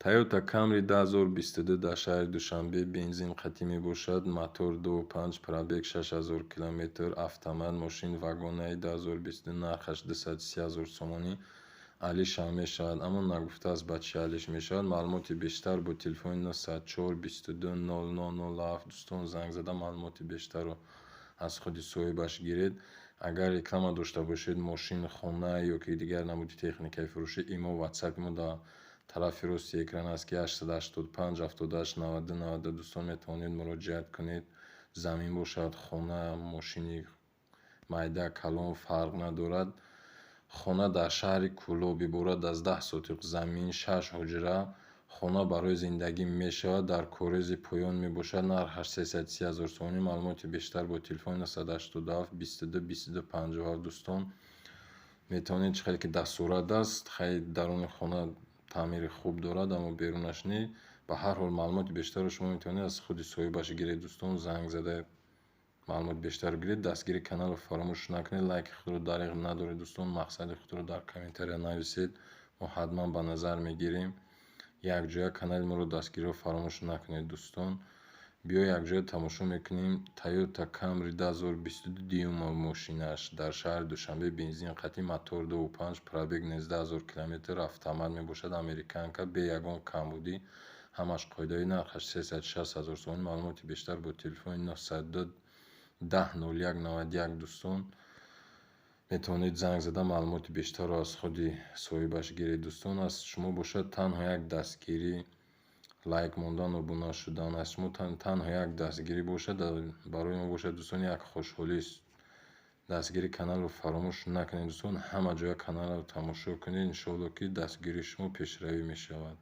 Toyota Camry 2022 дар шаҳри Душанбе бензин қатъӣ мебошад. Мотор 2.5, пробег 6000 км, автомат, мошини вагонаи 2022 нархаш 230 000 сомонӣ алиш ҳам мешавад, аммо нагуфтааст ба чӣ алиш мешавад. Маълумоти бештар бо телефони 904 22 0007 дӯстон занг зада маълумоти бештарро аз худи соҳибаш гиред. Агар реклама дошта бошед, мошин, хона ё ки дигар намуди техникаи фурӯшӣ, имо ватсапи мо дар тарафи рости экран аст ки 885 78 92 90 дӯстон метавонед муроҷиат кунед. Замин бошад, хона, мошини майда, калон фарқ надорад. хона дар шаҳри Кӯлоб иборат аз 10 сотиқ замин, 6 ҳуҷра. хона барои зиндагӣ мешавад, дар корези поён мебошад. нархаш 330 000 сомонӣ. маълумоти бештар бо телефони 987 22 22 57 дӯстон метавонед. чихеле ки дастурат аст, хеле даруни хона таъмири хуб дорад, аммо берунаш не. ба ҳар ҳол маълумоти бештарро шумо метавонед аз худи соҳибаш гиред. дӯстон занг зада маълумоти бештар гиред. дастгири каналро фаромӯш накунед. лайки худро дариғ надоред дӯстон, мақсади худро дар комментария нависед, мо ҳатман ба назар мегирем. якҷоя канали моро дастгириро фаромӯш накунед дӯстон. биё якҷоя тамошо мекунем. Toyota Camry 2022 диюмов мошинаш дар шаҳри Душанбе бензин қатъӣ, мотор 2.5, пробег 19 000 км, автомат мебошад, американка бе ягон камбудӣ, ҳамаш қоидаи нархаш 360 000 сомонӣ. маълумоти бештар бо телефони 902 10 01 91 дӯстон метавонед занг зада маълумоти бештарро аз худи соҳибаш гиред. дӯстон, аз шумо бошад танҳо як дастгирӣ лайк мондан, обуна шудан. аз шумо танҳо як дастгирӣ бошад, барои мо бошад дӯстон як хушҳолист. дастгири каналро фаромӯш накунед дӯстон, ҳама ҷоя каналро тамошо кунед. иншоалло ки дастгирии шумо пешравӣ мешавад.